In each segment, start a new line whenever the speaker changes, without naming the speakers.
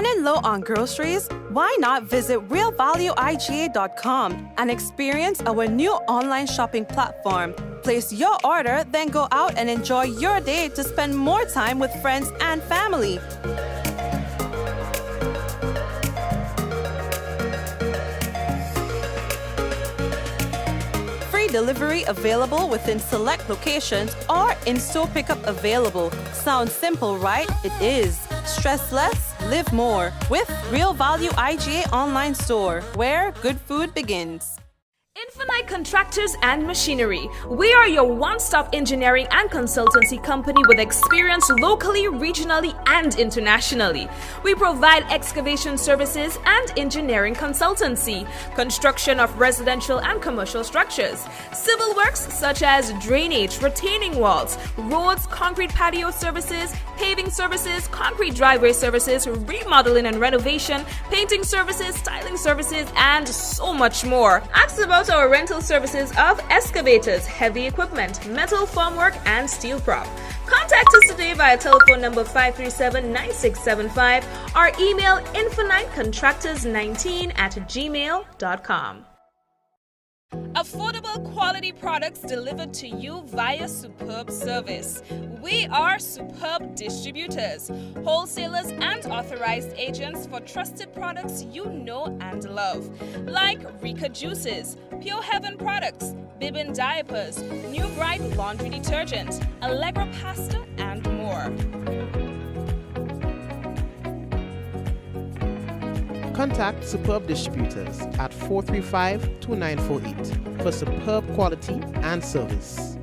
Running low on groceries? Why not visit realvalueiga.com and experience our new online shopping platform? Place your order, then go out and enjoy your day to spend more time with friends and family. Free delivery available within select locations or in-store pickup available. Sounds simple, right? It is. Stress less, live more with Real Value IGA online store, where good food begins.
Infinite Contractors and Machinery. We are your one-stop engineering and consultancy company with experience locally, regionally, and internationally. We provide excavation services and engineering consultancy, construction of residential and commercial structures, civil works such as drainage, retaining walls, roads, concrete patio services, paving services, concrete driveway services, remodeling and renovation, painting services, styling services, and so much more. Ask about our rental services of excavators, heavy equipment, metal formwork, and steel prop. Contact us today via telephone number 537-9675 or email infinitecontractors19@gmail.com. Affordable quality products delivered to you via superb service. We are Superb Distributors, wholesalers and authorized agents for trusted products you know and love, like Rika Juices, Pure Heaven products, Bibbin diapers, New Bright laundry detergent, Allegra pasta, and more.
Contact Superb Distributors at 435-2948 for superb quality and service.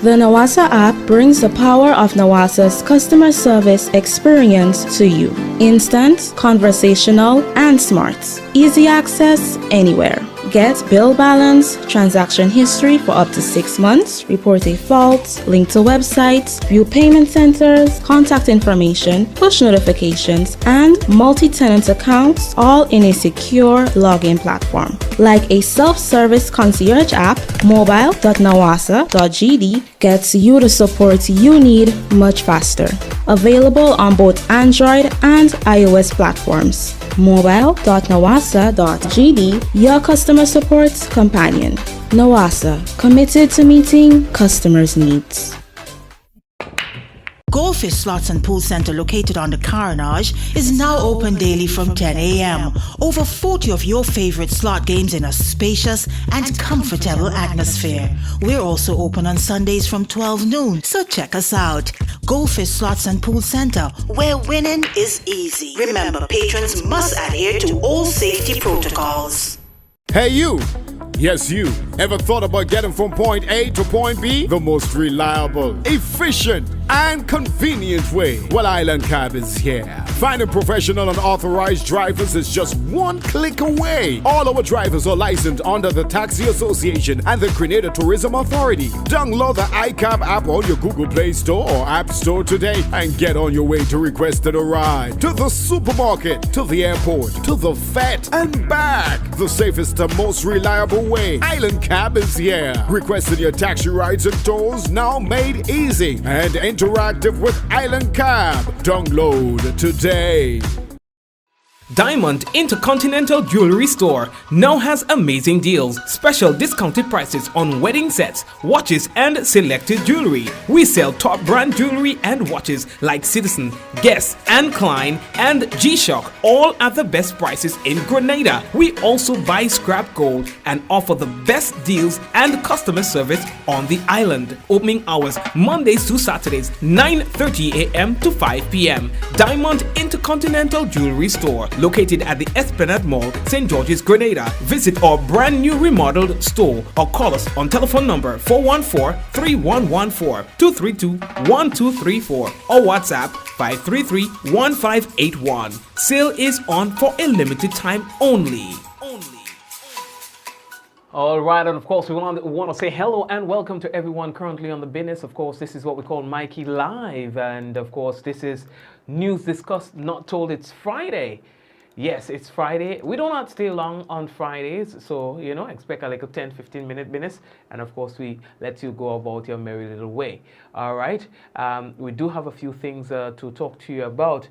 The Nawasa app brings the power of Nawasa's customer service experience to you. Instant, conversational, and smart. Easy access anywhere. Get bill balance, transaction history for up to 6 months, report a fault, link to websites, view payment centers, contact information, push notifications, and multi-tenant accounts, all in a secure login platform. Like a self-service concierge app, mobile.nawasa.gd gets you the support you need much faster. Available on both Android and iOS platforms. mobile.nawasa.gd, your customer support companion. Nawasa, committed to meeting customers' needs.
Goldfish Slots and Pool Center, located on the Carnage, is now open daily from 10 a.m. Over 40 of your favorite slot games in a spacious and comfortable atmosphere. We're also open on Sundays from 12 noon, so check us out. Goldfish Slots and Pool Center, where winning is easy. Remember, patrons must adhere to all safety protocols.
Hey you! Yes, you. Ever thought about getting from point A to point B? The most reliable, efficient, and convenient way. Well, Island Cab is here. Finding professional and authorized drivers is just one click away. All our drivers are licensed under the Taxi Association and the Grenada Tourism Authority. Download the iCab app on your Google Play Store or App Store today and get on your way to requesting a ride. To the supermarket, to the airport, to the vet, and back. The safest and most reliable way. Island Cab is here. Requesting your taxi rides and tours now made easy and interactive with Island Cab. Download today.
Diamond Intercontinental Jewelry Store now has amazing deals, special discounted prices on wedding sets, watches, and selected jewelry. We sell top brand jewelry and watches like Citizen, Guess, and Klein, and G-Shock, all at the best prices in Grenada. We also buy scrap gold and offer the best deals and customer service on the island. Opening hours Mondays to Saturdays, 9:30 a.m. to 5 p.m. Diamond Intercontinental Jewelry Store, located at the Esplanade Mall, St. George's, Grenada. Visit our brand new remodeled store or call us on telephone number 414-3114, 232-1234 or WhatsApp 533-1581. Sale is on for a limited time only. All right, and of course, we want to say hello and welcome to everyone currently on the business. Of course, this is what we call Mikey Live, and of course, this is news discussed, not told. It's Friday.
Yes, it's Friday. We do not stay long on Fridays, so expect a little 10-15 minutes, and of course we let you go about your merry little way. All right. We do have a few things to talk to you about.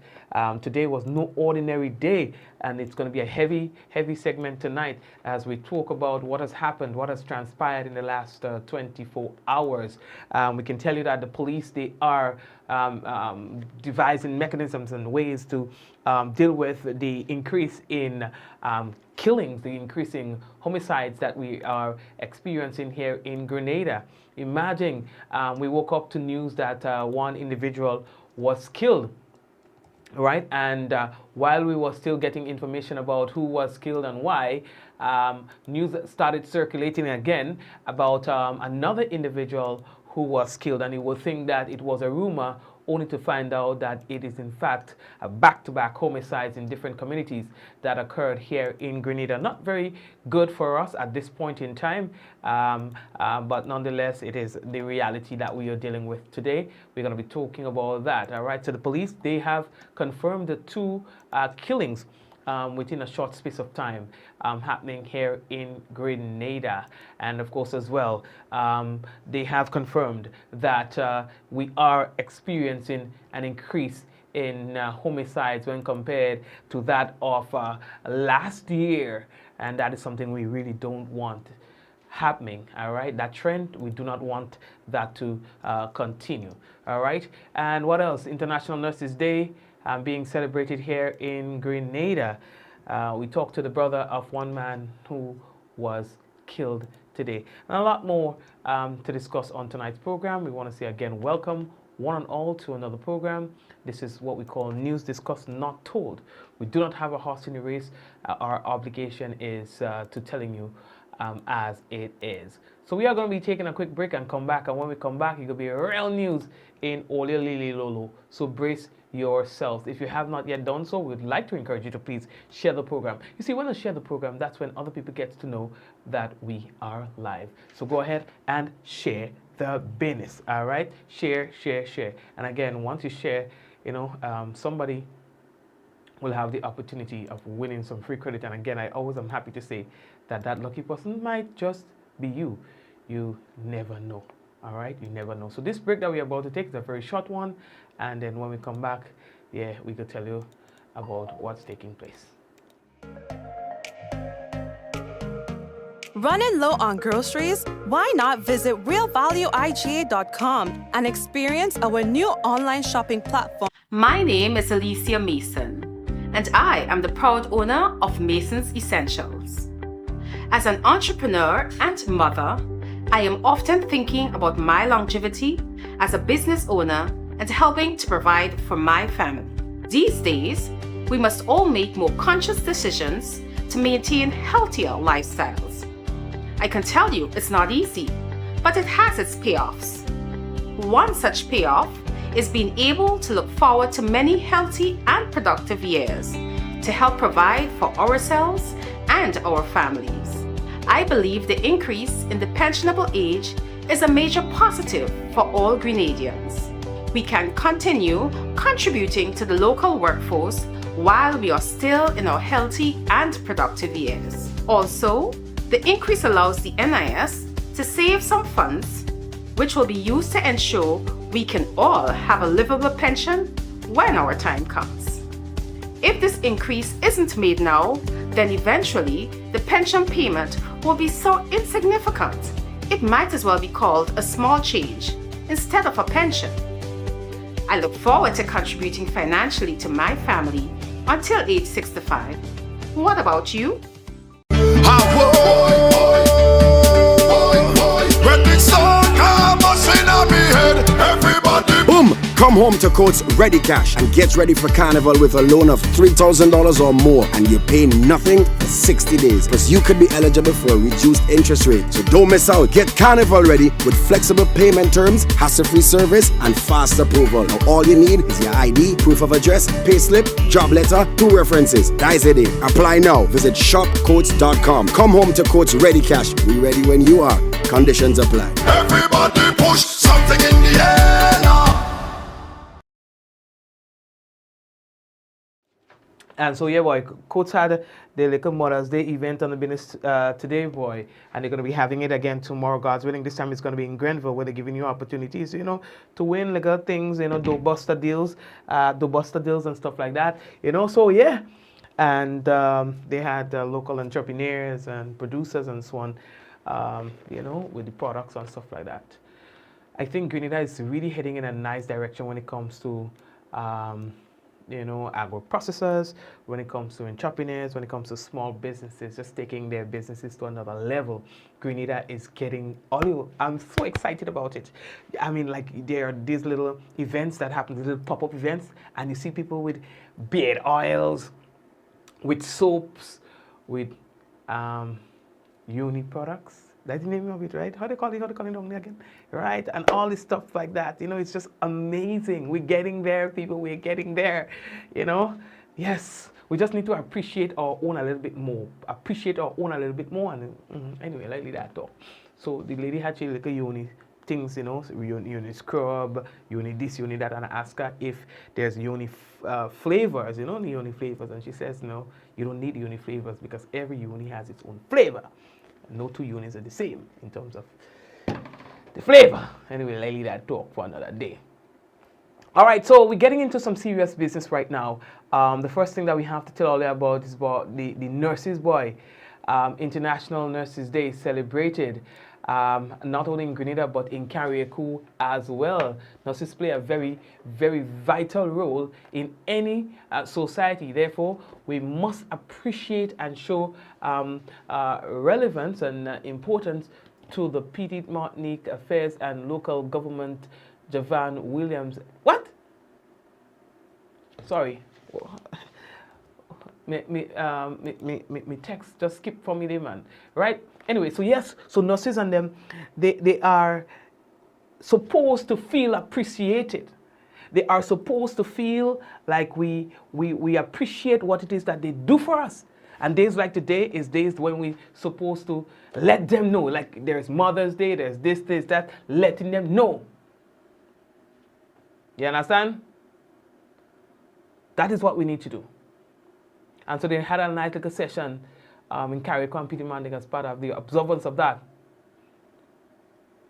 Today was no ordinary day, and it's going to be a heavy segment tonight as we talk about what has happened, what has transpired in the last 24 hours. We can tell you that the police, they are devising mechanisms and ways to deal with the increase in killings, the increasing homicides that we are experiencing here in Grenada. Imagine we woke up to news that one individual was killed, right? And while we were still getting information about who was killed and why, news started circulating again about another individual who was killed, and you would think that it was a rumor, only to find out that it is in fact a back-to-back homicides in different communities that occurred here in Grenada. Not very good for us at this point in time, but nonetheless, it is the reality that we are dealing with today. We're going to be talking about that. All right, so the police, they have confirmed the two killings within a short space of time happening here in Grenada. And of course as well, they have confirmed that we are experiencing an increase in homicides when compared to that of last year. And that is something we really don't want happening. All right, that trend, we do not want that to continue. All right, and what else? International Nurses Day being celebrated here in Grenada. We talked to the brother of one man who was killed today. And a lot more to discuss on tonight's program. We want to say again, welcome one and all to another program. This is what we call News Discussed, Not Told. We do not have a horse in the race. Our obligation is to telling you as it is. So we are going to be taking a quick break and come back. And when we come back, it will be real news in Ole Lili Lolo. So brace yourselves. If you have not yet done so, we'd like to encourage you to please share the program. You see, when you share the program, that's when other people get to know that we are live. So go ahead and share the business. All right, share. And again, once you share, somebody will have the opportunity of winning some free credit. And again, I always am happy to say that that lucky person might just be you. You never know. All right, you never know. So this break that we're about to take is a very short one, and then when we come back, we could tell you about what's taking place.
Running low on groceries? Why not visit realvalueiga.com and experience our new online shopping platform?
My name is Alicia Mason, and I am the proud owner of Mason's Essentials. As an entrepreneur and mother, I am often thinking about my longevity as a business owner and helping to provide for my family. These days, we must all make more conscious decisions to maintain healthier lifestyles. I can tell you it's not easy, but it has its payoffs. One such payoff is being able to look forward to many healthy and productive years to help provide for ourselves and our families. I believe the increase in the pensionable age is a major positive for all Grenadians. We can continue contributing to the local workforce while we are still in our healthy and productive years. Also, the increase allows the NIS to save some funds, which will be used to ensure we can all have a livable pension when our time comes. If this increase isn't made now, then eventually the pension payment will be so insignificant, it might as well be called a small change instead of a pension. I look forward to contributing financially to my family until age 65. What about you?
Boom! Come home to Coats Ready Cash and get ready for Carnival with a loan of $3,000 or more, and you pay nothing for 60 days. Plus, you could be eligible for a reduced interest rate. So don't miss out. Get Carnival ready with flexible payment terms, hassle-free service, and fast approval. Now, all you need is your ID, proof of address, payslip, job letter, 2 references. That's it. Apply now. Visit shopcoats.com. Come home to Coats Ready Cash. We ready when you are. Conditions apply.
Everybody push something in the air now.
And so, yeah, boy, Coach had the little Mother's Day event on the business today, boy, and they're going to be having it again tomorrow, God's willing. This time it's going to be in Grenada, where they're giving you opportunities, you know, to win little things, you know, doorbuster deals and stuff like that, you know. So, yeah. And they had local entrepreneurs and producers and so on, you know, with the products and stuff like that. I think Grenada is really heading in a nice direction when it comes to you know, agro-processors, when it comes to entrepreneurs, when it comes to small businesses, just taking their businesses to another level. Grenada is getting all. I'm so excited about it. I mean, like, there are these little events that happen, these little pop-up events, and you see people with beard oils, with soaps, with uni products. That's the name of it, right? How do you call it again? Right? And all this stuff like that. You know, it's just amazing. We're getting there, people. We're getting there. You know? Yes. We just need to appreciate our own a little bit more. And anyway, like that talk. So the lady had like a uni things, you know, uni scrub, uni this, uni that, and I asked her if there's uni flavors, you know, the uni flavors. And she says, no, you don't need uni flavors because every uni has its own flavor. No two unis are the same in terms of the flavor. Anyway, I'll leave that talk for another day. All right, so we're getting into some serious business right now. The first thing that we have to tell all you about is about the nurses, boy. International Nurses Day celebrated not only in Grenada but in Carriacou as well. Nurses play a very, very vital role in any society. Therefore, we must appreciate and show relevance and importance to the Petite Martinique Affairs and Local Government, Javan Williams. What? Sorry. Me text just skip for me there, man. Right? Anyway, so yes, so nurses and them, they are supposed to feel appreciated. They are supposed to feel like we appreciate what it is that they do for us. And days like today is days when we're supposed to let them know. Like there's Mother's Day, there's this, that, letting them know. You understand? That is what we need to do. And so they had a nice little session in Carriacou and Petite Martinique as part of the observance of that.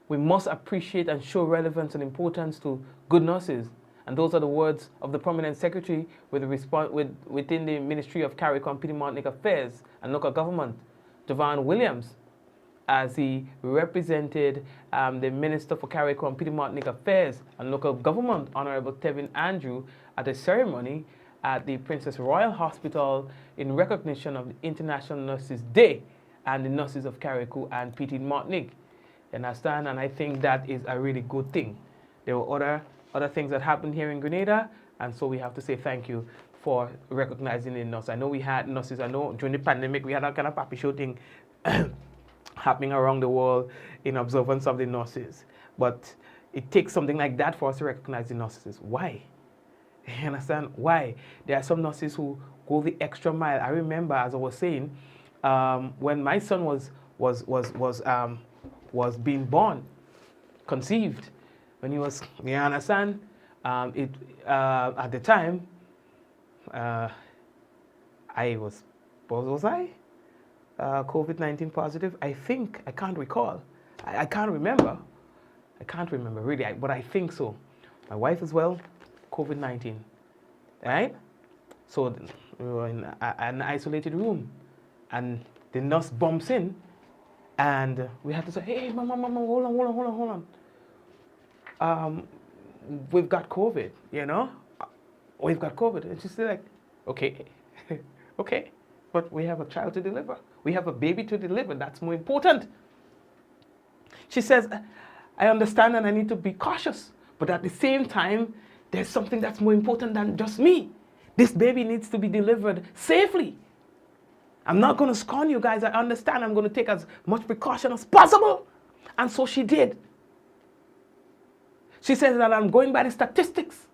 We must appreciate and show relevance and importance to good nurses. And those are the words of the prominent secretary within the Ministry of Carriacou and Petite Martinique Affairs and Local Government, Javan Williams, as he represented the Minister for Carriacou and Petite Martinique Affairs and Local Government, Honorable Tevin Andrew, at a ceremony at the Princess Royal Hospital in recognition of the International Nurses Day and the nurses of Carriacou and Petite Martinique. You understand? And I think that is a really good thing. There were other things that happened here in Grenada, and so we have to say thank you for recognizing the nurses. I know we had nurses. I know during the pandemic we had that kind of papi show thing happening around the world in observance of the nurses. But it takes something like that for us to recognize the nurses. Why? You understand? Why? There are some nurses who go the extra mile. I remember, as I was saying, when my son was being born, conceived, when he was, you understand? At the time, I was, what was I? COVID-19 positive? I think, I can't recall. I can't remember. I can't remember really, but I think so. My wife as well. COVID-19, right? So we were in an isolated room, and the nurse bumps in, and we had to say, "Hey, mama, hold on. We've got COVID, you know? We've got COVID." And she's like, "Okay, okay, but we have a child to deliver. We have a baby to deliver. That's more important." She says, "I understand, and I need to be cautious, but at the same time, there's something that's more important than just me. This baby needs to be delivered safely. I'm not going to scorn you guys. I understand. I'm going to take as much precaution as possible." And so she did. She says that I'm going by the statistics.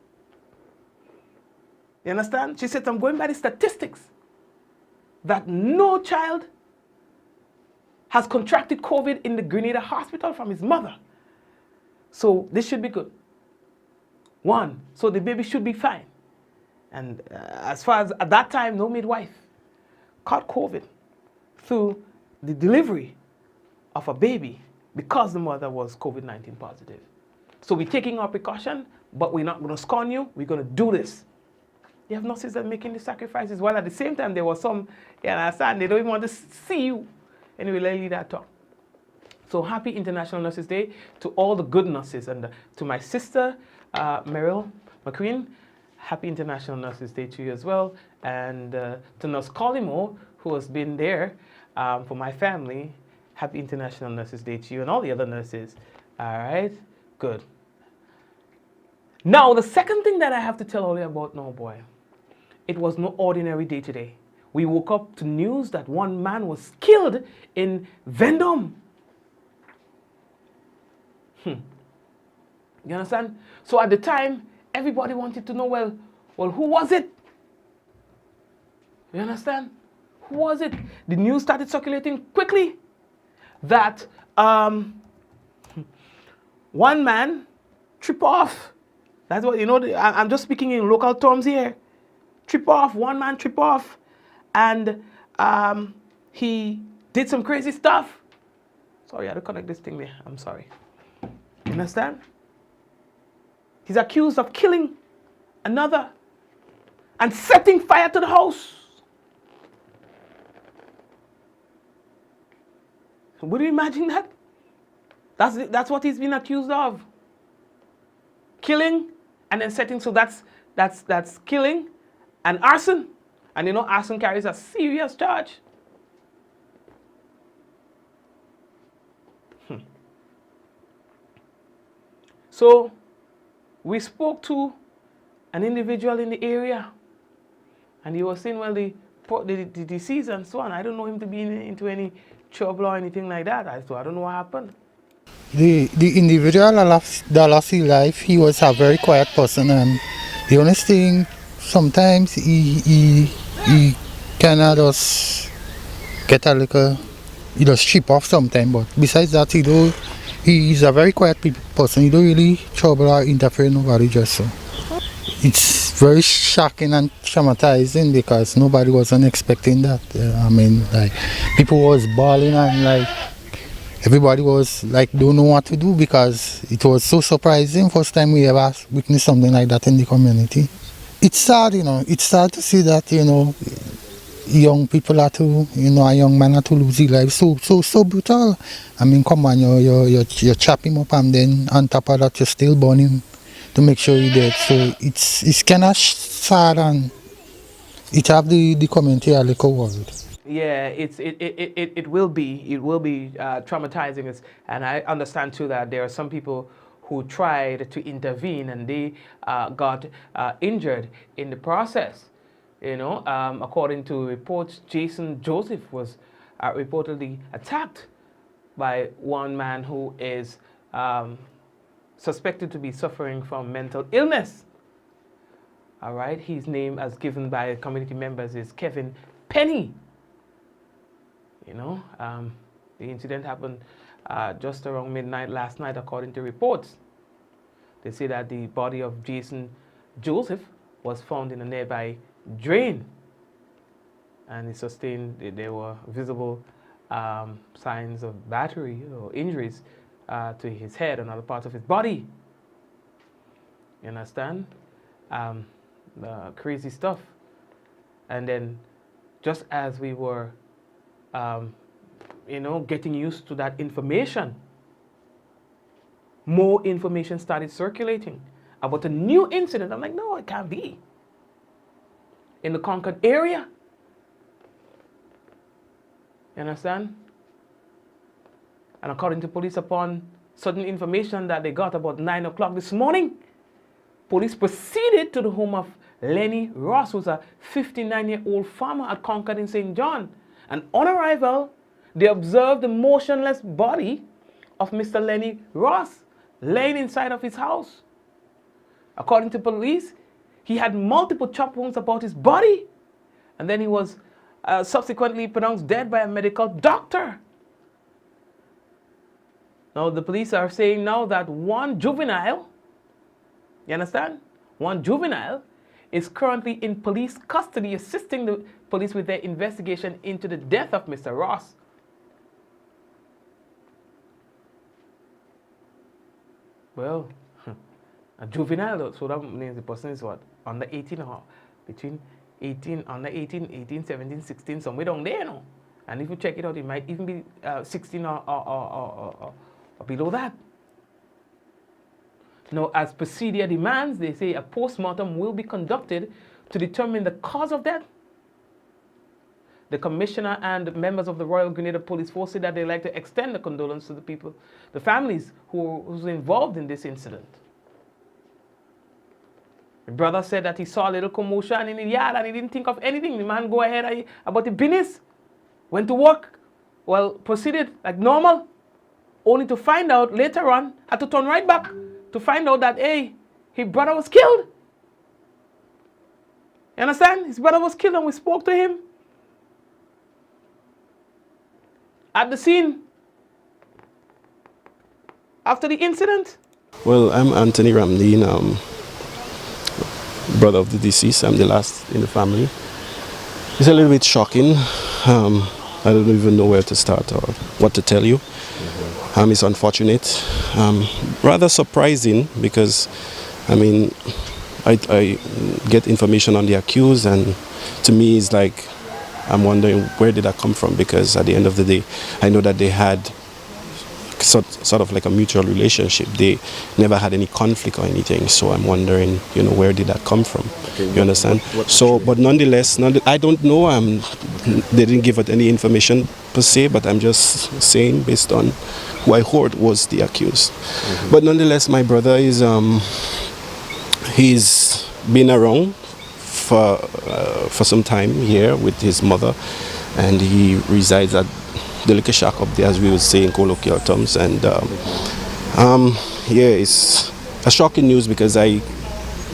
You understand? She says I'm going by the statistics that no child has contracted COVID in the Grenada hospital from his mother. So this should be good. One, so the baby should be fine. And as far as at that time, no midwife caught COVID through the delivery of a baby because the mother was COVID-19 positive. So we're taking our precaution, but we're not going to scorn you. We're going to do this. You have nurses that are making the sacrifices, while at the same time there was some, you understand, they don't even want to see you. Anyway, let me leave that talk. So happy International Nurses Day to all the good nurses, and to my sister, Meryl McQueen, happy International Nurses Day to you as well. And to Nurse Colimo, who has been there for my family, happy International Nurses Day to you and all the other nurses. All right, good. Now, the second thing that I have to tell all you about now, boy, it was no ordinary day today. We woke up to news that one man was killed in Vendôme. You understand? So at the time, everybody wanted to know, well, who was it? You understand? Who was it? The news started circulating quickly that one man trip off. That's what, you know, I'm just speaking in local terms here. Trip off, one man trip off. And he did some crazy stuff. Sorry, I had to connect this thing there. I'm sorry. You understand? He's accused of killing another and setting fire to the house. So would you imagine that? That's what he's been accused of. Killing and then setting, so that's killing and arson. And you know, arson carries a serious charge. So we spoke to an individual in the area, and he was saying, well, the deceased and so on, I don't know him to be into any trouble or anything like that. I don't know what happened.
The individual that lost his life, he was a very quiet person, and the honest thing, sometimes he kind of just get a little, he just chip off sometimes, but besides that, he's a very quiet person. He don't really trouble or interfere with nobody just so. It's very shocking and traumatizing because nobody wasn't expecting that. I mean, like, people was bawling and like, everybody was like, don't know what to do because it was so surprising. First time we ever witnessed something like that in the community. It's sad, you know, it's sad to see that, you know, young people are to, you know, a young man are to lose his life so brutal. I mean, come on, you chop him up and then on top of that you still burn him to make sure he's dead. So it's kind of sad, and it have the community a little worried.
Yeah, it will be traumatizing, and I understand too that there are some people who tried to intervene and they got injured in the process. You know, according to reports, Jason Joseph was reportedly attacked by one man who is suspected to be suffering from mental illness. All right, his name, as given by community members, is Kevin Penny. You know, the incident happened just around midnight last night, according to reports. They say that the body of Jason Joseph was found in a nearby drain, and he sustained, there were visible signs of battery or injuries to his head and other parts of his body. You understand? Crazy stuff. And then, just as we were you know, getting used to that information, more information started circulating about a new incident. I'm like, no, it can't be. In the Concord area. You understand? And according to police, upon sudden information that they got about 9 o'clock this morning, police proceeded to the home of Lenny Ross, who's a 59-year-old farmer at Concord in St. John. And on arrival, they observed the motionless body of Mr. Lenny Ross laying inside of his house. According to police, he had multiple chop wounds about his body, and then he was subsequently pronounced dead by a medical doctor. Now, the police are saying now that one juvenile, you understand? One juvenile is currently in police custody, assisting the police with their investigation into the death of Mr. Ross. Well, a juvenile, so that means the person is what? Under 18 or between 18, under 18, 18, 17, 16, somewhere down there, no? And if you check it out, it might even be 16 or below that. Now, as procedure demands, they say a post-mortem will be conducted to determine the cause of death. The commissioner and members of the Royal Grenada Police Force said that they'd like to extend the condolence to the people, the families who's involved in this incident. The brother said that he saw a little commotion in the yard and he didn't think of anything. The man go ahead about the business, went to work, well, proceeded like normal, only to find out later on, had to turn right back to find out that, hey, his brother was killed. You understand? His brother was killed and we spoke to him at the scene after the incident.
Well, I'm Anthony Ramdeen, brother of the deceased. I'm the last in the family. It's a little bit shocking. I don't even know where to start or what to tell you. It's unfortunate. Rather surprising because, I mean, I get information on the accused and to me it's like, I'm wondering where did that come from, because at the end of the day, I know that they had sort of like a mutual relationship. They never had any conflict or anything. So I'm wondering, you know, where did that come from? Okay, you understand? But nonetheless, I don't know. They didn't give out any information per se, but I'm just saying based on who I heard was the accused. Mm-hmm. But nonetheless, my brother is he's been around for some time here with his mother, and he resides at the liquor shack up there, as we would say in colloquial terms. And yeah, it's a shocking news because I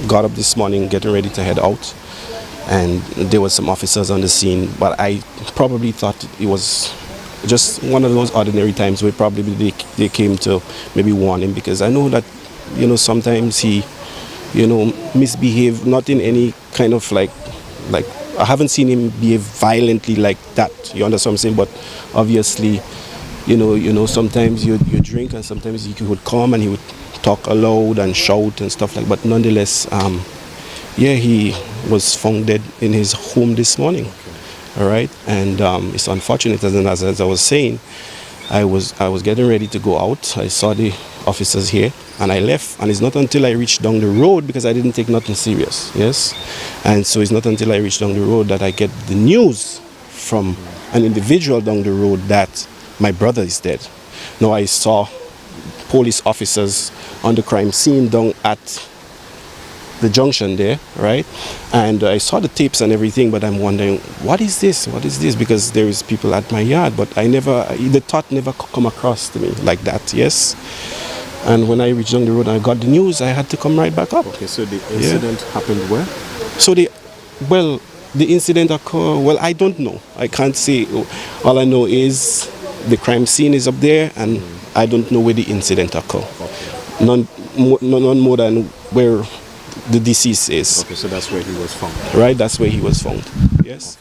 got up this morning getting ready to head out, and there were some officers on the scene, but I probably thought it was just one of those ordinary times where probably they came to maybe warn him, because I know that, you know, sometimes he, you know, misbehave, not in any kind of like I haven't seen him behave violently like that, you understand what I'm saying? But obviously, you know, sometimes you drink and sometimes he would come and he would talk aloud and shout and stuff like that. But nonetheless, yeah, he was found dead in his home this morning. Okay. All right, and it's unfortunate, as I was saying, I was getting ready to go out. I saw the officers here and I left, and it's not until I reached down the road, because I didn't take nothing serious, yes, and so it's not until I reached down the road that I get the news from an individual down the road that my brother is dead. Now I saw police officers on the crime scene down at the junction there, right, and I saw the tapes and everything, but I'm wondering, what is this, because there is people at my yard, but the thought never come across to me like that, yes. And when I reached down the road and I got the news, I had to come right back up.
Okay, so the incident happened where?
So the incident occurred, well, I don't know. I can't say. All I know is the crime scene is up there, and I don't know where the incident occurred. Okay. None more than where the deceased is.
Okay, so that's where he was found.
Right, that's where he was found. Yes.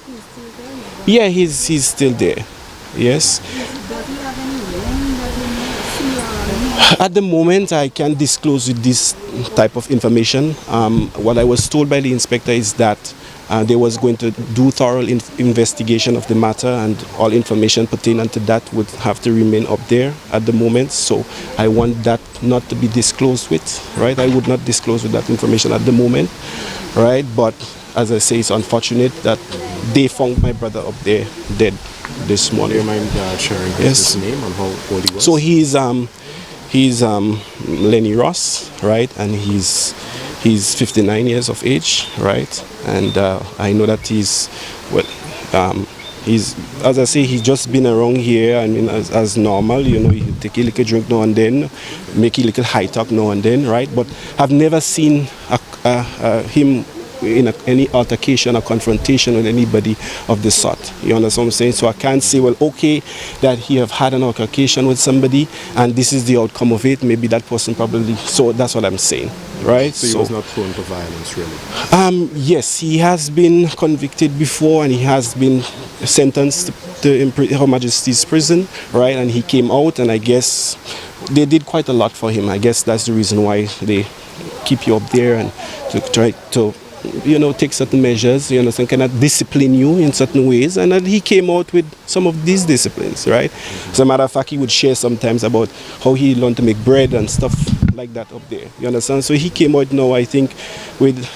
Okay. Yeah, he's still there. Yes. At the moment, I can't disclose this type of information. What I was told by the inspector is that they was going to do thorough investigation of the matter, and all information pertaining to that would have to remain up there at the moment. So I want that not to be disclosed with, right? I would not disclose with that information at the moment, right? But as I say, it's unfortunate that they found my brother up there dead this morning.
Do you mind sharing his name and how old he was?
So he's Lenny Ross, right? And he's 59 years of age, right? And I know that he's, as I say, he's just been around here. I mean, as normal, you know, he take a little drink now and then, make a little high talk now and then, right? But I've never seen him in any altercation or confrontation with anybody of this sort. You understand what I'm saying? So I can't say, well, okay, that he have had an altercation with somebody and this is the outcome of it. Maybe that person probably, so that's what I'm saying, right?
So he was not prone to violence, really?
Yes, he has been convicted before and he has been sentenced to Her Majesty's prison, right? And he came out, and I guess they did quite a lot for him. I guess that's the reason why they keep you up there and to try to, you know, take certain measures, you understand, cannot discipline you in certain ways. And then he came out with some of these disciplines, right? As a matter of fact, he would share sometimes about how he learned to make bread and stuff like that up there, you understand? So he came out now, I think, with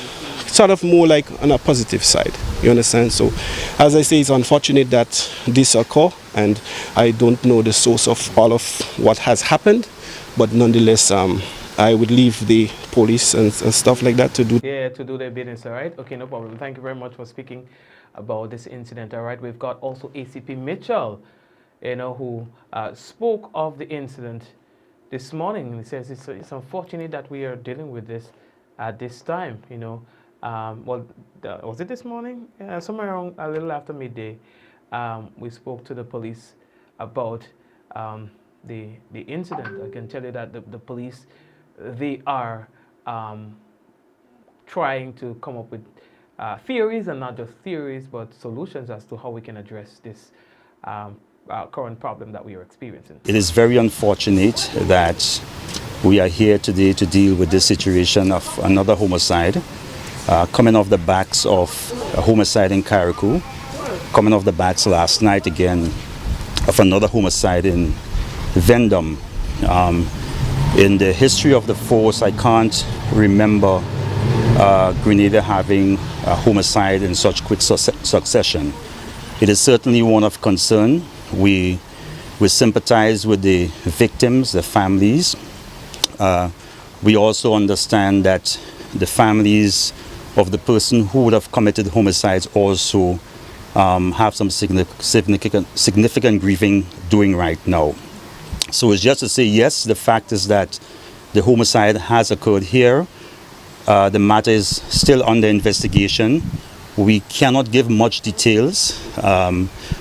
sort of more like on a positive side, you understand? So as I say, it's unfortunate that this occurred, and I don't know the source of all of what has happened, but nonetheless, I would leave the police and stuff like that to do.
Yeah, to do their business, all right? Okay, no problem. Thank you very much for speaking about this incident, all right? We've got also ACP Mitchell, you know, who spoke of the incident this morning. He says it's unfortunate that we are dealing with this at this time, you know. Was it this morning? Somewhere around a little after midday, we spoke to the police about the incident. I can tell you that the police, they are trying to come up with theories, and not just theories, but solutions as to how we can address this current problem that we are experiencing.
It is very unfortunate that we are here today to deal with this situation of another homicide, coming off the backs of a homicide in Carriacou, coming off the backs last night again of another homicide in Vendome. In the history of the force, I can't remember Grenada having a homicide in such quick succession. It is certainly one of concern. We sympathize with the victims, the families. We also understand that the families of the person who would have committed homicides also have some significant grieving doing right now. So it's just to say, yes, the fact is that the homicide has occurred here. The matter is still under investigation. We cannot give much details.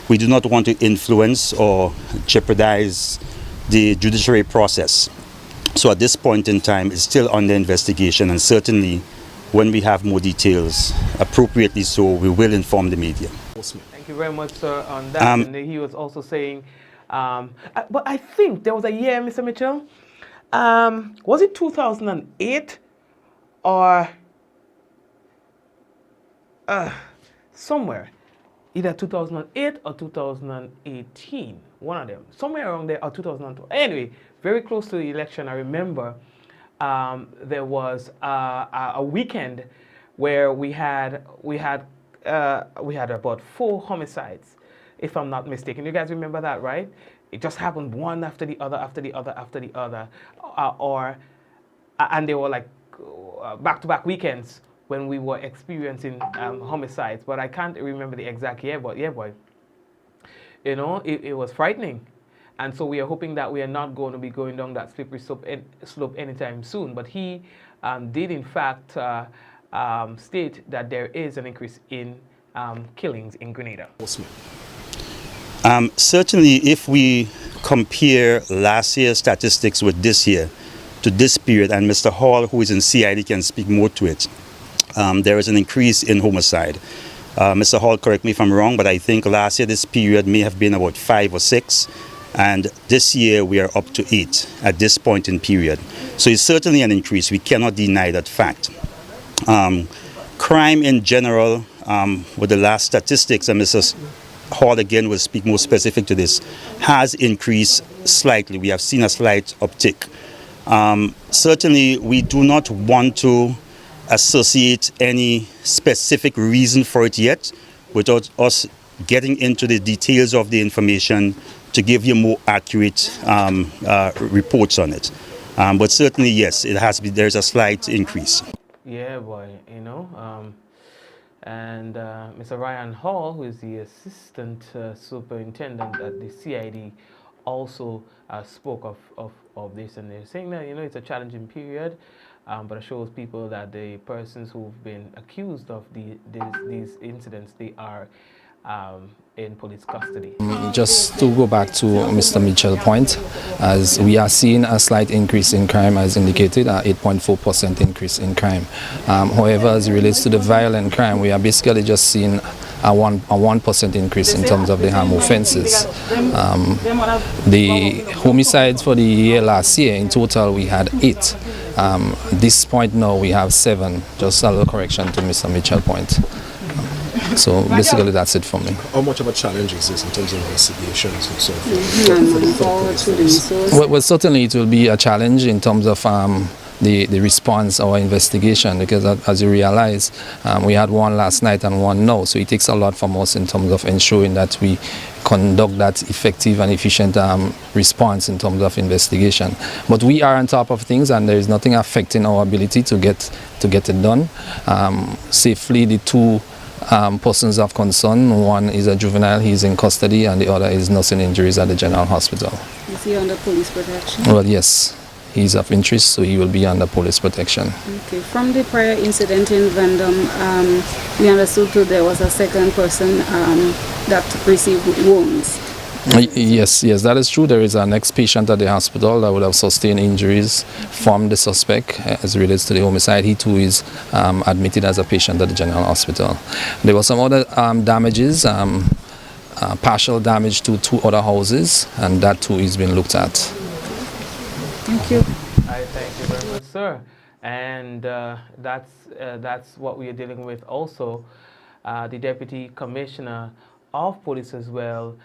We do not want to influence or jeopardize the judiciary process. So at this point in time, it's still under investigation, and certainly when we have more details, appropriately so, we will inform the media.
Thank you very much, sir, on that. And he was also saying, but I think there was a year, Mr. Mitchell, was it 2008 or somewhere, either 2008 or 2018, one of them, somewhere around there, or 2012. Anyway, very close to the election, I remember there was a weekend where we had about 4 homicides, if I'm not mistaken. You guys remember that, right? It just happened one after the other, after the other, after the other, and they were like back-to-back weekends when we were experiencing homicides. But I can't remember the exact year. But yeah, boy, you know, it was frightening. And so we are hoping that we are not going to be going down that slippery slope anytime soon. But he did, in fact, state that there is an increase in killings in Grenada.
Certainly, if we compare last year's statistics with this year to this period, and Mr. Hall, who is in CID, can speak more to it, there is an increase in homicide. Mr. Hall, correct me if I'm wrong, but I think last year this period may have been about 5 or 6. And this year we are up to 8 at this point in period. So it's certainly an increase. We cannot deny that fact. Crime in general, with the last statistics, and Mrs. Hall again will speak more specific to this, has increased slightly. We have seen a slight uptick. Certainly we do not want to associate any specific reason for it yet, without us getting into the details of the information to give you more accurate reports on it. But certainly, yes, it has been, there's a slight increase.
Yeah, boy, you know. And Mr. Ryan Hall, who is the assistant superintendent at the CID, also spoke of this, and they're saying that, you know, it's a challenging period. but it shows people that the persons who've been accused of these incidents, they are in police custody.
Just to go back to Mr. Mitchell's point, as we are seeing a slight increase in crime as indicated, 8.4% increase in crime. However, as it relates to the violent crime, we are basically just seeing a 1% increase in terms of the harm offences. The homicides for the year last year, in total we had 8. At this point now we have 7. Just a little correction to Mr. Mitchell's point. So basically that's it for me.
How much of a challenge is this in terms of investigations and so forth?
Well, certainly it will be a challenge in terms of the response or investigation, because as you realize, we had one last night and one now, so it takes a lot from us in terms of ensuring that we conduct that effective and efficient response in terms of investigation. But we are on top of things, and there is nothing affecting our ability to get it done safely. The 2 persons of concern, one is a juvenile, he's in custody, and the other is nursing injuries at the General Hospital.
Is he under police protection?
Well, yes, he's of interest, so he will be under police protection.
Okay. From the prior incident in Vendom, we understood that there was a second person that received wounds.
Yes, that is true. There is an ex-patient at the hospital that would have sustained injuries from the suspect as it relates to the homicide. He too is admitted as a patient at the General Hospital. There were some other damages, partial damage to 2 other houses, and that too is being looked at.
Thank you.
Thank you very much, sir. And that's what we are dealing with also. The Deputy Commissioner of Police as well,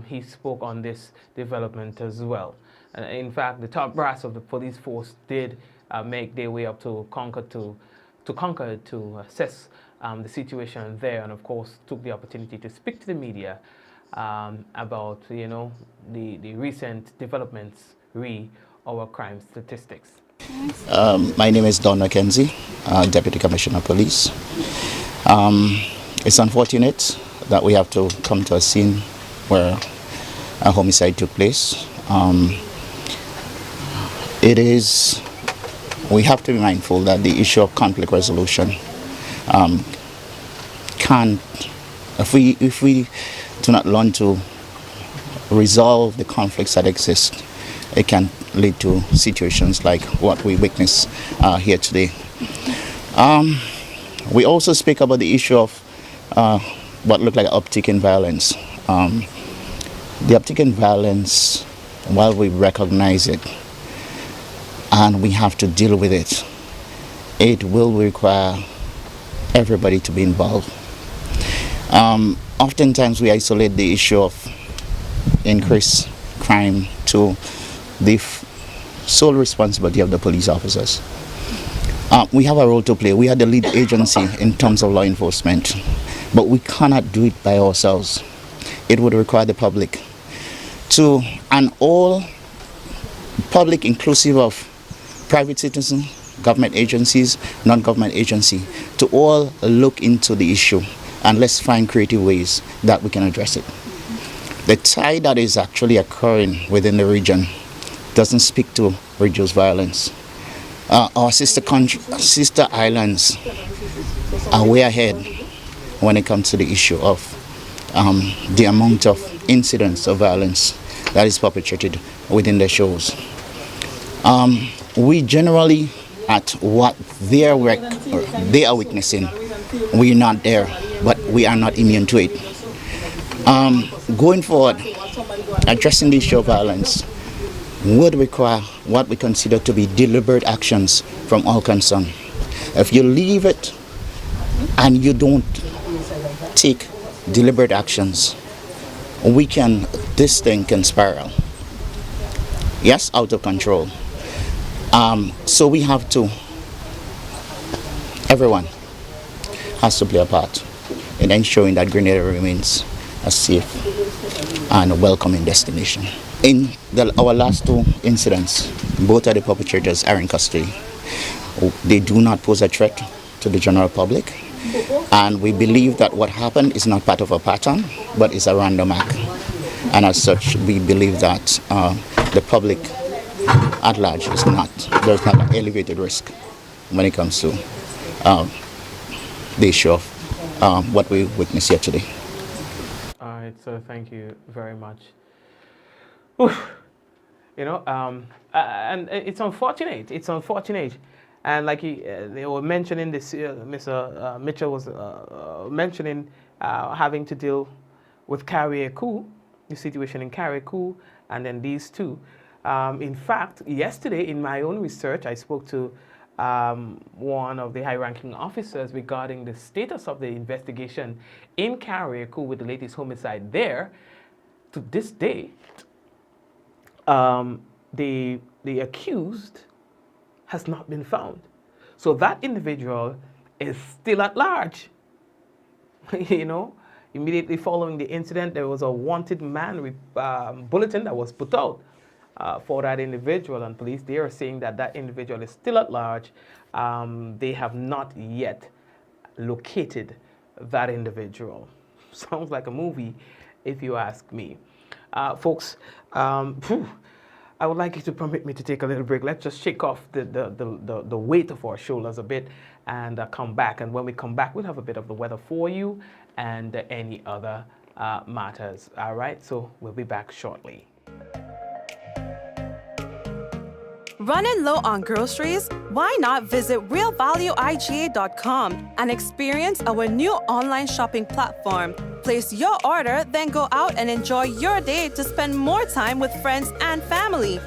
he spoke on this development as well. In fact, the top brass of the police force did make their way up to Concord to assess the situation there, and of course took the opportunity to speak to the media about the recent developments our crime statistics.
My name is Don McKenzie, Deputy Commissioner of Police. It's unfortunate that we have to come to a scene where a homicide took place. We have to be mindful that the issue of conflict resolution if we do not learn to resolve the conflicts that exist, it can lead to situations like what we witness here today. We also speak about the issue of what looked like an uptick in violence. The uptick in violence, while we recognize it and we have to deal with it, it will require everybody to be involved. Oftentimes we isolate the issue of increased crime to the sole responsibility of the police officers. We have a role to play. We are the lead agency in terms of law enforcement, but we cannot do it by ourselves. It would require the public and all public, inclusive of private citizens, government agencies, non-government agency, to all look into the issue, and let's find creative ways that we can address it. The tide that is actually occurring within the region doesn't speak to reduced violence. Our sister islands are way ahead when it comes to the issue of the amount of incidents of violence that is perpetrated within the shores. We generally, at what they are witnessing, we're not there, but we are not immune to it. Going forward, addressing the issue of violence would require what we consider to be deliberate actions from all concerned. If you leave it and you don't take deliberate actions, this thing can spiral. Yes, out of control. So we have to, everyone has to play a part in ensuring that Grenada remains a safe and welcoming destination. In our last 2 incidents, both of the perpetrators are in custody. They do not pose a threat to the general public, and we believe that what happened is not part of a pattern, but is a random act. And as such, we believe that the public at large there's not an elevated risk when it comes to the issue of what we witnessed here today.
All right, so thank you very much. Oof. You know, and it's unfortunate. It's unfortunate, and like they were mentioning this, Mr. Mitchell was mentioning having to deal with Carriacou, the situation in Carriacou, and then these two. In fact, yesterday in my own research, I spoke to one of the high-ranking officers regarding the status of the investigation in Carriacou with the latest homicide there. To this day, the accused has not been found. So that individual is still at large. You know, immediately following the incident, there was a wanted man bulletin that was put out for that individual, and police, they are saying that that individual is still at large. They have not yet located that individual. Sounds like a movie, if you ask me. Folks, I would like you to permit me to take a little break. Let's just shake off the weight of our shoulders a bit and come back. And when we come back, we'll have a bit of the weather for you and any other matters. All right, so we'll be back shortly.
Running low on groceries? Why not visit realvalueiga.com and experience our new online shopping platform? Place your order, then go out and enjoy your day to spend more time with friends and family.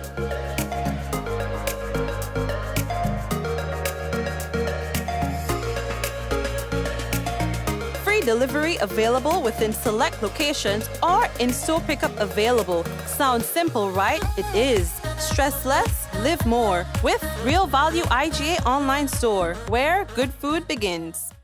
Free delivery available within select locations or in-store pickup available. Sounds simple, right? It is. Stress less, live more with Real Value IGA online store, where good food begins.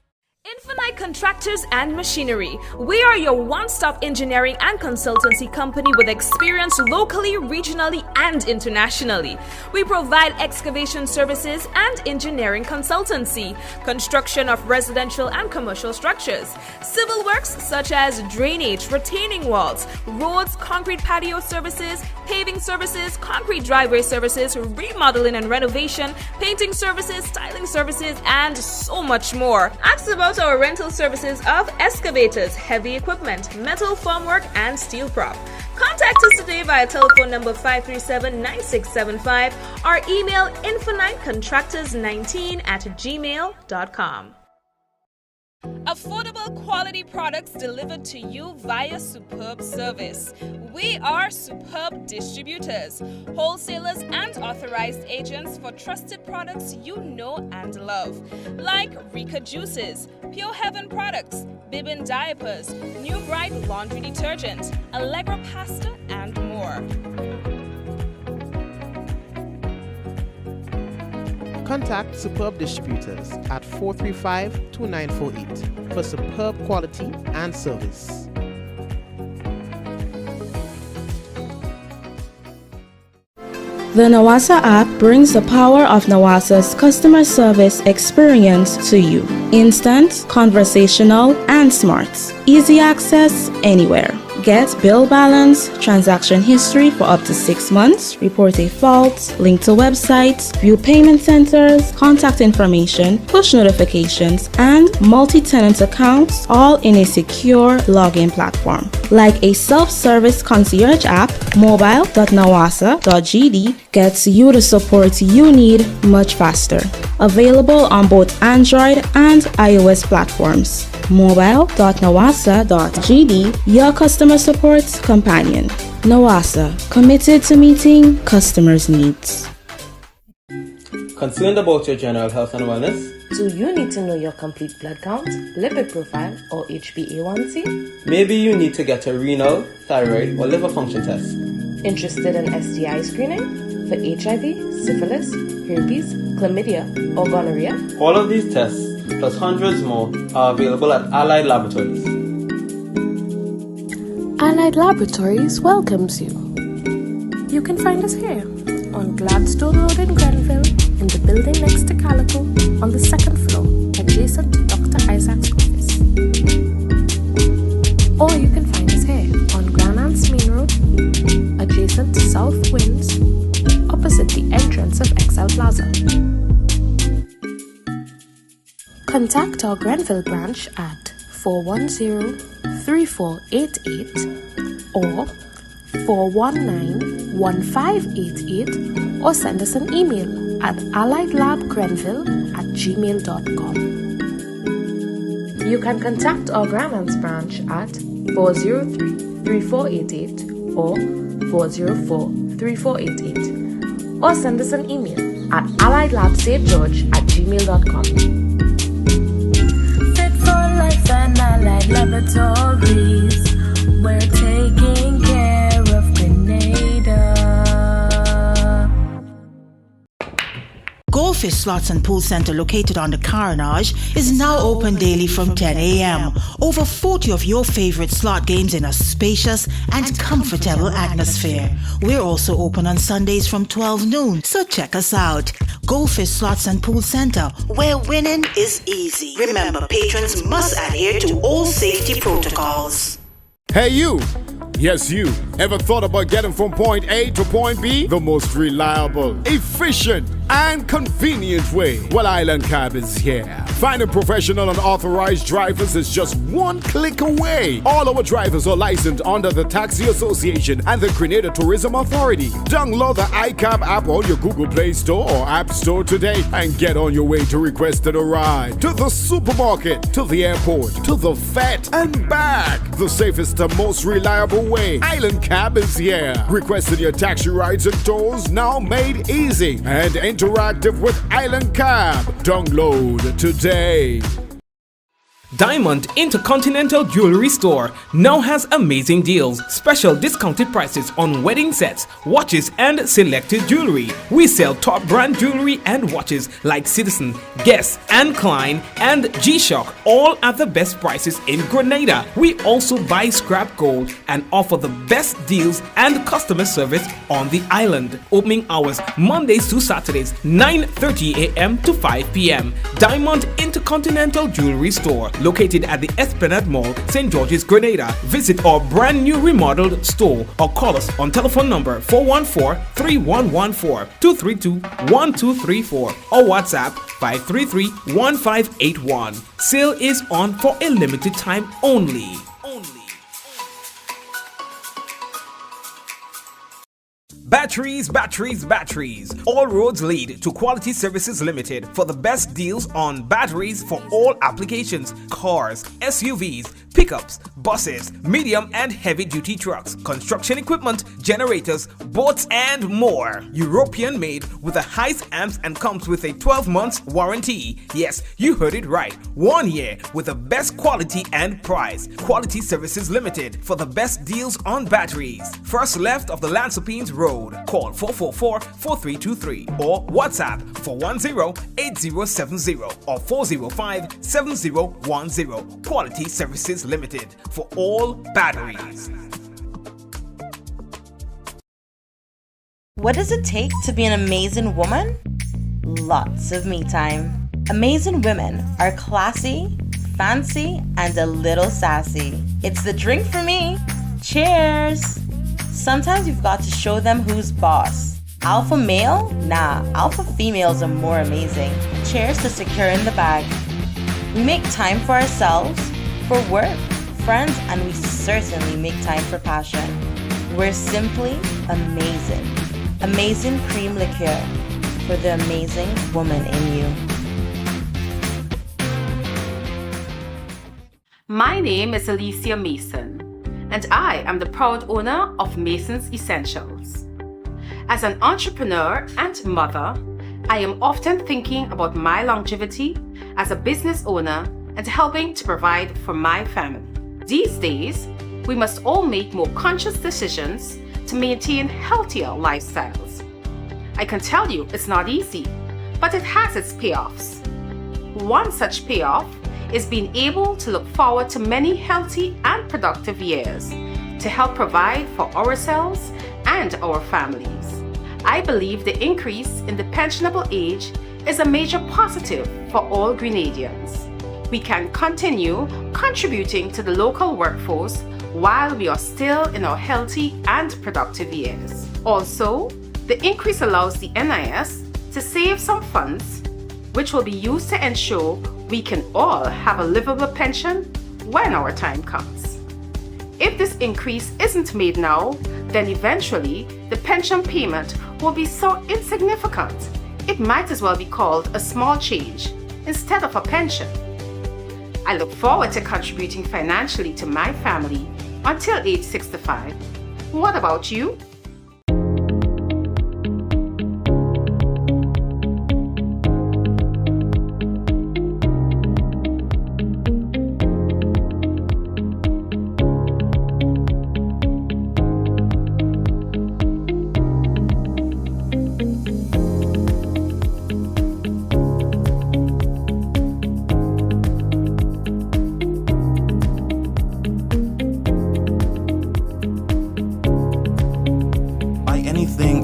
Infinite Contractors and Machinery. We are your one-stop engineering and consultancy company with experience locally, regionally, and internationally. We provide excavation services and engineering consultancy, construction of residential and commercial structures, civil works such as drainage, retaining walls, roads, concrete patio services, paving services, concrete driveway services, remodeling and renovation, painting services, styling services, and so much more. Ask about our rental services of excavators, heavy equipment, metal formwork, and steel prop. Contact us today via telephone number 537-9675 or email infinitecontractors19@gmail.com. Affordable quality products delivered to you via superb service. We are Superb Distributors, wholesalers and authorized agents for trusted products you know and love, like Rika Juices, Pure Heaven products, Bibbin diapers, New Bright laundry detergent, Allegra pasta, and more.
Contact Superb Distributors at 435-2948 for superb quality and service.
The Nawasa app brings the power of Nawasa's customer service experience to you. Instant, conversational, and smart. Easy access anywhere. Get bill balance, transaction history for up to 6 months, report a fault, link to websites, view payment centers, contact information, push notifications, and multi-tenant accounts, all in a secure login platform. Like a self-service concierge app, mobile.nawasa.gd gets you the support you need much faster. Available on both Android and iOS platforms. Mobile.nawasa.gd, your customer support companion. Nawasa, committed to meeting customers' needs.
Concerned about your general health and wellness?
Do you need to know your complete blood count, lipid profile, or HbA1c?
Maybe you need to get a renal, thyroid, or liver function test.
Interested in STI screening? For HIV, syphilis, herpes, chlamydia, or gonorrhea?
All of these tests, plus hundreds more, are available at Allied Laboratories.
Allied Laboratories welcomes you. You can find us here on Gladstone Road in Grenville, in the building next to Calico, on the 2nd floor, adjacent to Dr. Isaac's office. Or you can find us here on Granance Main Road, adjacent to South Winds, opposite the entrance of Excel Plaza. contact our Grenville branch at 410-3488 or 419-1588 or send us an email at alliedlabgrenville@gmail.com. You can contact our Grandlands branch at 403-3488 or 404-3488 or send us an email at alliedlabstgeorge@gmail.com.
Fit for life and Allied Laboratories. We're taking care of Grenada.
Goldfish Slots and Pool Center, located on the Carnage, is now open daily from 10 a.m. Over 40 of your favorite slot games in a spacious and comfortable atmosphere. We're also open on Sundays from 12 noon, so check us out. Goldfish Slots and Pool Center, where winning is easy. Remember, patrons must adhere to all safety protocols.
Hey you! Yes, you. Ever thought about getting from point A to point B? The most reliable, efficient, and convenient way? Well, Island Cab is here. Finding professional and authorized drivers is just one click away. All our drivers are licensed under the Taxi Association and the Grenada Tourism Authority. Download the iCab app on your Google Play Store or App Store today and get on your way to requesting a ride. To the supermarket, to the airport, to the vet, and back. The safest and most reliable way. Island Cab is here. Requesting your taxi rides and tours now made easy and interactive with Island Cab. Download today.
Diamond Intercontinental Jewelry Store now has amazing deals, special discounted prices on wedding sets, watches, and selected jewelry. We sell top brand jewelry and watches like Citizen, Guess, and Klein, and G-Shock, all at the best prices in Grenada. We also buy scrap gold and offer the best deals and customer service on the island. Opening hours Mondays to Saturdays, 9:30 a.m. to 5 p.m. Diamond Intercontinental Jewelry Store, located at the Esplanade Mall, St. George's, Grenada. Visit our brand new remodeled store or call us on telephone number 414-3114, 232-1234 or WhatsApp 533-1581. Sale is on for a limited time only. Batteries. All roads lead to Quality Services Limited for the best deals on batteries for all applications: cars, SUVs, pickups, buses, medium and heavy duty trucks, construction equipment, generators, boats, and more. European made with the highest amps and comes with a 12-month warranty. Yes, you heard it right. 1 year with the best quality and price. Quality Services Limited for the best deals on batteries. First left of the Lansopines Road. Call 444-4323 or WhatsApp 410-8070 or 405-7010. Quality Services Limited for all batteries.
What does it take to be an amazing woman? Lots of me time. Amazing women are classy, fancy, and a little sassy. It's the drink for me. Cheers! Sometimes you've got to show them who's boss. Alpha male? Nah, alpha females are more amazing. Cheers to securing the bag. We make time for ourselves, for work, friends, and we certainly make time for passion. We're simply amazing. Amazing cream liqueur for the amazing woman in you.
My name is Alicia Mason, and I am the proud owner of Mason's Essentials. As an entrepreneur and mother, I am often thinking about my longevity as a business owner and helping to provide for my family. These days, we must all make more conscious decisions to maintain healthier lifestyles. I can tell you it's not easy, but it has its payoffs. One such payoff is being able to look forward to many healthy and productive years to help provide for ourselves and our families. I believe the increase in the pensionable age is a major positive for all Grenadians. We can continue contributing to the local workforce while we are still in our healthy and productive years. Also, the increase allows the NIS to save some funds, which will be used to ensure We can all have a livable pension when our time comes. If this increase isn't made now, then eventually the pension payment will be so insignificant, it might as well be called a small change instead of a pension. I look forward to contributing financially to my family until age 65. What about you?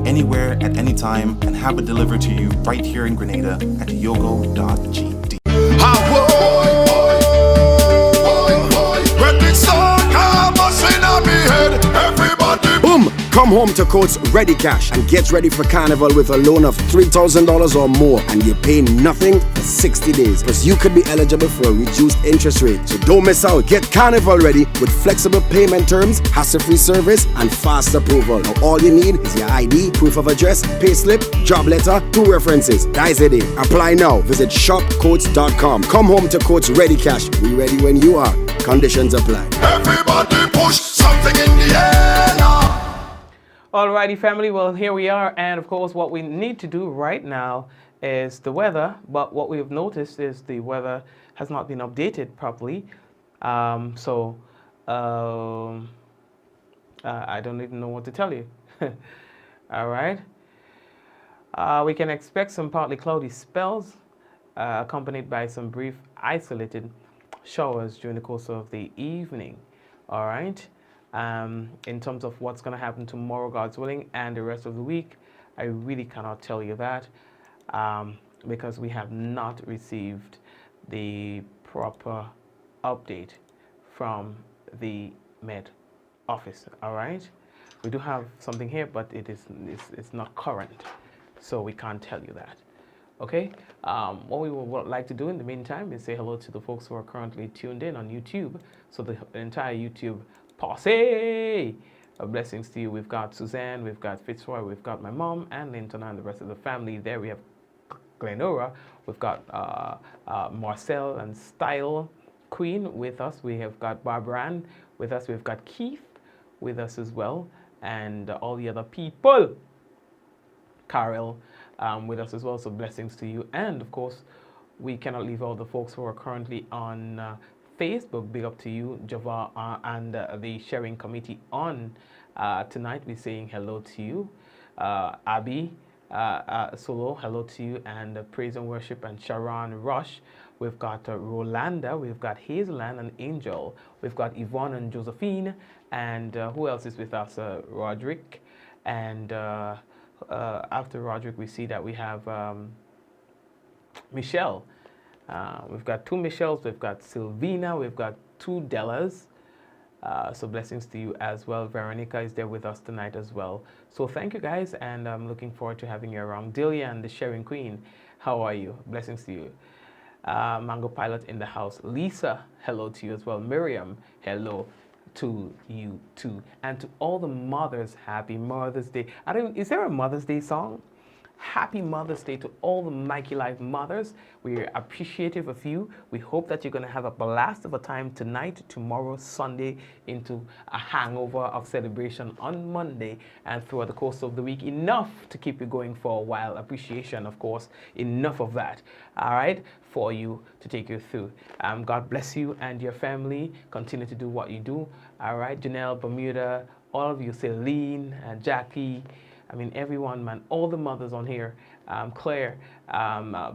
Anywhere at any time and have it delivered to you right here in Grenada at yogo.gd.
Boom! Come home to Coats Ready Cash and get ready for Carnival with a loan of $3,000 or more, and you pay nothing for 60 days. Plus, you could be eligible for a reduced interest rate. So don't miss out. Get Carnival ready with flexible payment terms, hassle-free service, and fast approval. Now, all you need is your ID, proof of address, payslip, job letter, 2 references. That's it. Apply now. Visit shopcoats.com. Come home to Coats Ready Cash. We ready when you are. Conditions apply.
Everybody push something in the air now.
Alrighty, family, well, here we are, and of course what we need to do right now is the weather, but what we have noticed is the weather has not been updated properly, I don't even know what to tell you. Alright, we can expect some partly cloudy spells accompanied by some brief isolated showers during the course of the evening. Alright. In terms of what's going to happen tomorrow, God's willing, and the rest of the week, I really cannot tell you that because we have not received the proper update from the Met office. All right, we do have something here, but it's not current, so we can't tell you that. Okay, what we would like to do in the meantime is say hello to the folks who are currently tuned in on YouTube. So the entire YouTube posse. Blessings to you. We've got Suzanne, we've got Fitzroy, we've got my mom and Linton and the rest of the family. There we have Glenora, we've got Marcel and Style Queen with us. We have got Barbara Ann with us. We've got Keith with us as well, and all the other people. Carol with us as well. So blessings to you. And of course, we cannot leave all the folks who are currently on Facebook. Big up to you, Java, and the sharing committee on tonight. We're saying hello to you, Abby Solo, hello to you, and Praise and Worship, and Sharon Rush. We've got Rolanda, we've got Hazeland and Angel, we've got Yvonne and Josephine, and who else is with us? Roderick, and after Roderick, we see that we have Michelle. We've got 2 Michelles, we've got Sylvina, we've got 2 Dellas. So blessings to you as well. Veronica is there with us tonight as well. So thank you guys, and I'm looking forward to having you around. Delia and the Sharing Queen, how are you? Blessings to you. Mango Pilot in the house. Lisa, hello to you as well. Miriam, hello to you too. And to all the mothers, happy Mother's Day. Is there a Mother's Day song? Happy Mother's Day to all the Mikey Life mothers. We're appreciative of you. We hope that you're going to have a blast of a time tonight, tomorrow, Sunday, into a hangover of celebration on Monday, and throughout the course of the week. Enough to keep you going for a while. Appreciation, of course. Enough of that. All right, for you to take you through. God bless you and your family. Continue to do what you do. All right, Janelle, Bermuda, all of you, Celine, Jackie, I mean, everyone, man, all the mothers on here, Claire,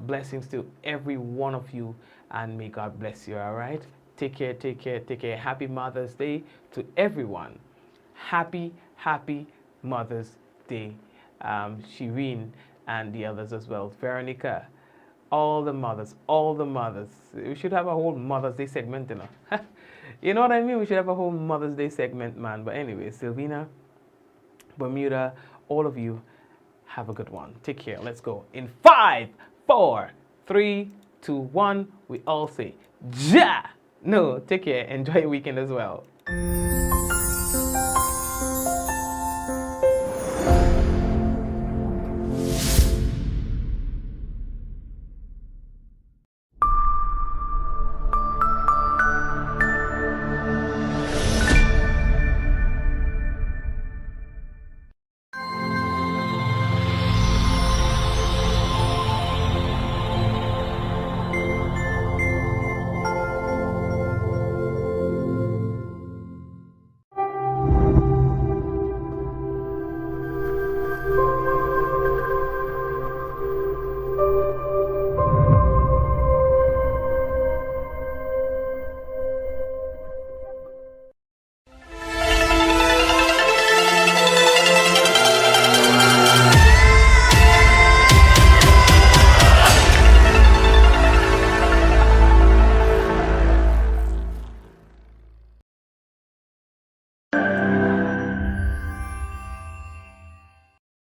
blessings to every one of you, and may God bless you, all right? Take care, take care, take care. Happy Mother's Day to everyone. Happy, happy Mother's Day. Shireen and the others as well. Veronica, all the mothers, all the mothers. We should have a whole Mother's Day segment, you know. You know what I mean? We should have a whole Mother's Day segment, man. But anyway, Sylvina, Bermuda, all of you, have a good one. Take care. Let's go. In 5, 4, 3, 2, 1, we all say, Ja! No, take care. Enjoy your weekend as well.